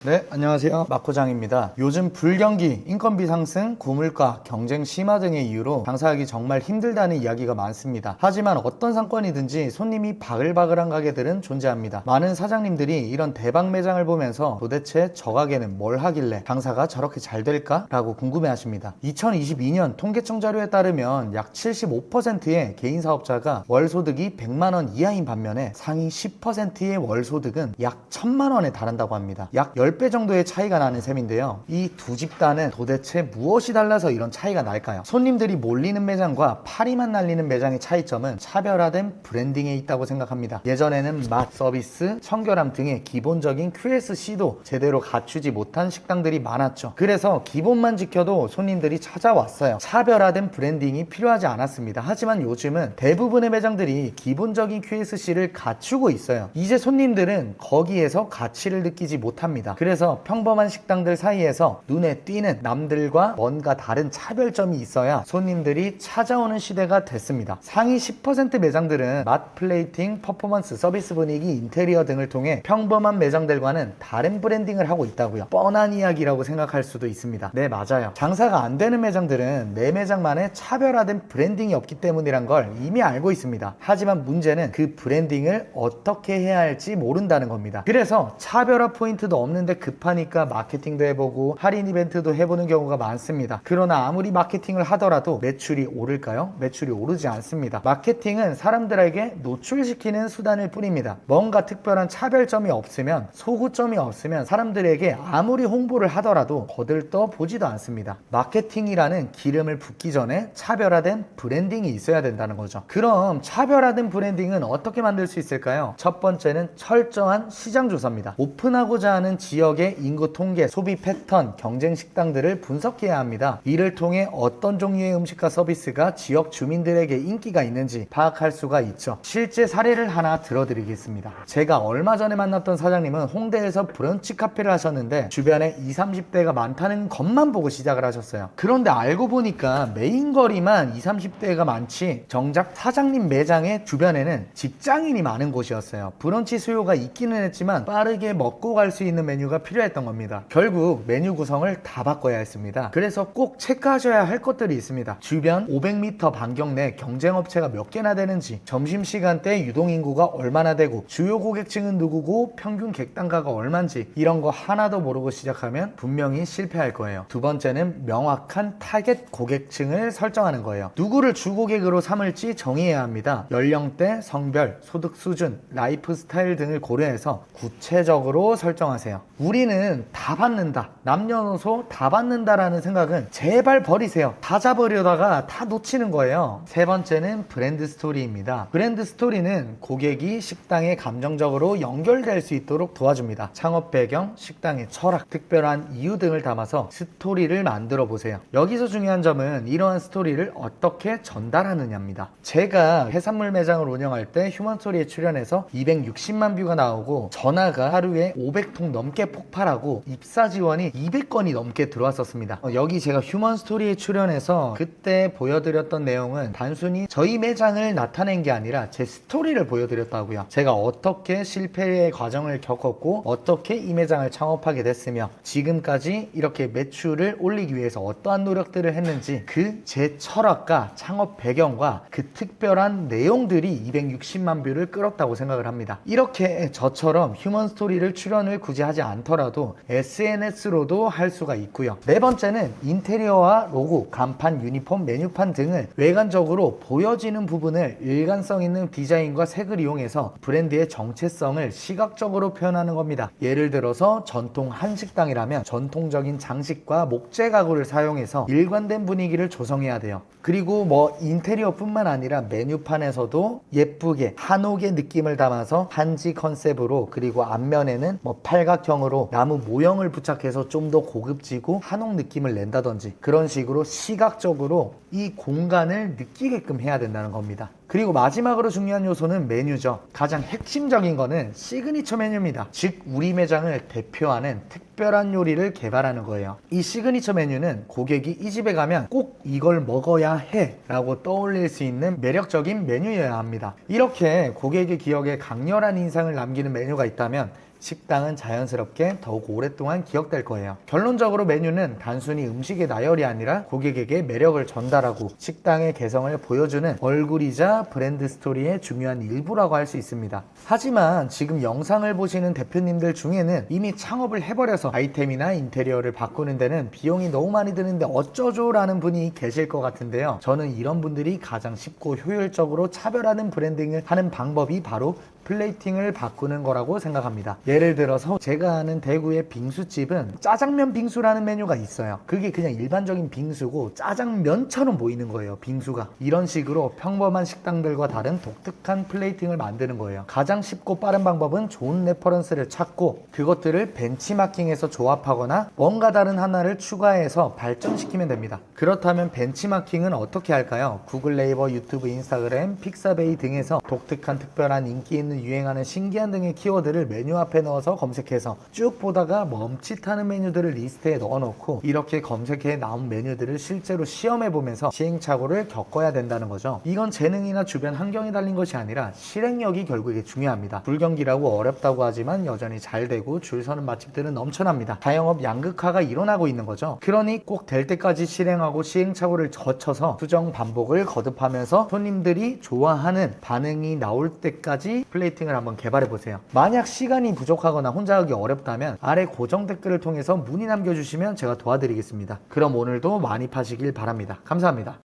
네, 안녕하세요. 마코장입니다. 요즘 불경기, 인건비 상승, 고물가, 경쟁 심화 등의 이유로 장사하기 정말 힘들다는 이야기가 많습니다. 하지만 어떤 상권이든지 손님이 바글바글한 가게들은 존재합니다. 많은 사장님들이 이런 대박 매장을 보면서 도대체 저 가게는 뭘 하길래 장사가 저렇게 잘 될까? 라고 궁금해하십니다. 2022년 통계청 자료에 따르면 약 75%의 개인 사업자가 월 소득이 100만 원 이하인 반면에 상위 10%의 월 소득은 약 1000만 원에 달한다고 합니다. 약 10배 정도의 차이가 나는 셈인데요. 이 두 집단은 도대체 무엇이 달라서 이런 차이가 날까요? 손님들이 몰리는 매장과 파리만 날리는 매장의 차이점은 차별화된 브랜딩에 있다고 생각합니다. 예전에는 맛, 서비스, 청결함 등의 기본적인 QSC도 제대로 갖추지 못한 식당들이 많았죠. 그래서 기본만 지켜도 손님들이 찾아왔어요. 차별화된 브랜딩이 필요하지 않았습니다. 하지만 요즘은 대부분의 매장들이 기본적인 QSC를 갖추고 있어요. 이제 손님들은 거기에서 가치를 느끼지 못합니다. 그래서 평범한 식당들 사이에서 눈에 띄는 남들과 뭔가 다른 차별점이 있어야 손님들이 찾아오는 시대가 됐습니다. 상위 10% 매장들은 맛, 플레이팅, 퍼포먼스, 서비스 분위기, 인테리어 등을 통해 평범한 매장들과는 다른 브랜딩을 하고 있다고요. 뻔한 이야기라고 생각할 수도 있습니다. 네, 맞아요. 장사가 안 되는 매장들은 내 매장만의 차별화된 브랜딩이 없기 때문이란 걸 이미 알고 있습니다. 하지만 문제는 그 브랜딩을 어떻게 해야 할지 모른다는 겁니다. 그래서 차별화 포인트도 없는데 급하니까 마케팅도 해보고 할인 이벤트도 해보는 경우가 많습니다. 그러나 아무리 마케팅을 하더라도 매출이 오를까요? 매출이 오르지 않습니다. 마케팅은 사람들에게 노출시키는 수단일 뿐입니다. 뭔가 특별한 차별점이 없으면, 소구점이 없으면 사람들에게 아무리 홍보를 하더라도 거들떠 보지도 않습니다. 마케팅이라는 기름을 붓기 전에 차별화된 브랜딩이 있어야 된다는 거죠. 그럼 차별화된 브랜딩은 어떻게 만들 수 있을까요? 첫 번째는 철저한 시장 조사입니다. 오픈하고자 하는 지역의 인구 통계, 소비 패턴, 경쟁 식당들을 분석해야 합니다. 이를 통해 어떤 종류의 음식과 서비스가 지역 주민들에게 인기가 있는지 파악할 수가 있죠. 실제 사례를 하나 들어드리겠습니다. 제가 얼마 전에 만났던 사장님은 홍대에서 브런치 카페를 하셨는데 주변에 20, 30대가 많다는 것만 보고 시작을 하셨어요. 그런데 알고 보니까 메인 거리만 20, 30대가 많지 정작 사장님 매장의 주변에는 직장인이 많은 곳이었어요. 브런치 수요가 있기는 했지만 빠르게 먹고 갈 수 있는 메뉴가 필요했던 겁니다. 결국 메뉴 구성을 다 바꿔야 했습니다. 그래서 꼭 체크하셔야 할 것들이 있습니다. 주변 500m 반경 내 경쟁업체가 몇 개나 되는지, 점심시간대 유동인구가 얼마나 되고, 주요 고객층은 누구고, 평균 객단가가 얼만지, 이런 거 하나도 모르고 시작하면 분명히 실패할 거예요. 두 번째는 명확한 타겟 고객층을 설정하는 거예요. 누구를 주고객으로 삼을지 정의해야 합니다. 연령대, 성별, 소득 수준, 라이프 스타일 등을 고려해서 구체적으로 설정하세요. 우리는 다 받는다, 남녀노소 다 받는다라는 생각은 제발 버리세요. 다 잡으려다가 다 놓치는 거예요. 세 번째는 브랜드 스토리입니다. 브랜드 스토리는 고객이 식당에 감정적으로 연결될 수 있도록 도와줍니다. 창업 배경, 식당의 철학, 특별한 이유 등을 담아서 스토리를 만들어 보세요. 여기서 중요한 점은 이러한 스토리를 어떻게 전달하느냐입니다. 제가 해산물 매장을 운영할 때 휴먼스토리에 출연해서 260만 뷰가 나오고 전화가 하루에 500통 넘게 폭발하고 입사 지원이 200건이 넘게 들어왔었습니다. 여기 제가 휴먼스토리에 출연해서 그때 보여드렸던 내용은 단순히 저희 매장을 나타낸 게 아니라 제 스토리를 보여드렸다고요. 제가 어떻게 실패의 과정을 겪었고 어떻게 이 매장을 창업하게 됐으며 지금까지 이렇게 매출을 올리기 위해서 어떠한 노력들을 했는지 그 제 철학과 창업 배경과 그 특별한 내용들이 260만 뷰를 끌었다고 생각을 합니다. 이렇게 저처럼 휴먼스토리를 출연을 굳이 하지 않더라도 SNS로도 할 수가 있고요. 네 번째는 인테리어와 로고, 간판, 유니폼, 메뉴판 등을 외관적으로 보여지는 부분을 일관성 있는 디자인과 색을 이용해서 브랜드의 정체성을 시각적으로 표현하는 겁니다. 예를 들어서 전통 한식당이라면 전통적인 장식과 목재 가구를 사용해서 일관된 분위기를 조성해야 돼요. 그리고 인테리어뿐만 아니라 메뉴판에서도 예쁘게 한옥의 느낌을 담아서 한지 컨셉으로, 그리고 앞면에는 팔각형으로 나무 모형을 부착해서 좀 더 고급지고 한옥 느낌을 낸다든지 그런 식으로 시각적으로 이 공간을 느끼게끔 해야 된다는 겁니다. 그리고 마지막으로 중요한 요소는 메뉴죠. 가장 핵심적인 거는 시그니처 메뉴입니다. 즉 우리 매장을 대표하는 특별한 요리를 개발하는 거예요. 이 시그니처 메뉴는 고객이 이 집에 가면 꼭 이걸 먹어야 해 라고 떠올릴 수 있는 매력적인 메뉴여야 합니다. 이렇게 고객의 기억에 강렬한 인상을 남기는 메뉴가 있다면 식당은 자연스럽게 더욱 오랫동안 기억될 거예요. 결론적으로 메뉴는 단순히 음식의 나열이 아니라 고객에게 매력을 전달하고 식당의 개성을 보여주는 얼굴이자 브랜드 스토리의 중요한 일부라고 할 수 있습니다. 하지만 지금 영상을 보시는 대표님들 중에는 이미 창업을 해버려서 아이템이나 인테리어를 바꾸는 데는 비용이 너무 많이 드는데 어쩌죠? 라는 분이 계실 것 같은데요. 저는 이런 분들이 가장 쉽고 효율적으로 차별화된 브랜딩을 하는 방법이 바로 플레이팅을 바꾸는 거라고 생각합니다. 예를 들어서 제가 아는 대구의 빙수집은 짜장면 빙수라는 메뉴가 있어요. 그게 그냥 일반적인 빙수고 짜장면처럼 보이는 거예요. 빙수가. 이런 식으로 평범한 식당들과 다른 독특한 플레이팅을 만드는 거예요. 가장 쉽고 빠른 방법은 좋은 레퍼런스를 찾고 그것들을 벤치마킹해서 조합하거나 뭔가 다른 하나를 추가해서 발전시키면 됩니다. 그렇다면 벤치마킹은 어떻게 할까요? 구글, 네이버, 유튜브, 인스타그램, 픽사베이 등에서 독특한 특별한 인기 있는 유행하는 신기한 등의 키워드를 메뉴 앞에 넣어서 검색해서 쭉 보다가 멈칫하는 메뉴들을 리스트에 넣어놓고 이렇게 검색해 나온 메뉴들을 실제로 시험해보면서 시행착오를 겪어야 된다는 거죠. 이건 재능이나 주변 환경이 달린 것이 아니라 실행력이 결국에 중요합니다. 불경기라고 어렵다고 하지만 여전히 잘 되고 줄 서는 맛집들은 넘쳐납니다. 자영업 양극화가 일어나고 있는 거죠. 그러니 꼭 될 때까지 실행하고 시행착오를 거쳐서 수정 반복을 거듭하면서 손님들이 좋아하는 반응이 나올 때까지 플레이팅을 한번 개발해 보세요. 만약 시간이 부족하거나 혼자 하기 어렵다면 아래 고정 댓글을 통해서 문의 남겨주시면 제가 도와드리겠습니다. 그럼 오늘도 많이 파시길 바랍니다. 감사합니다.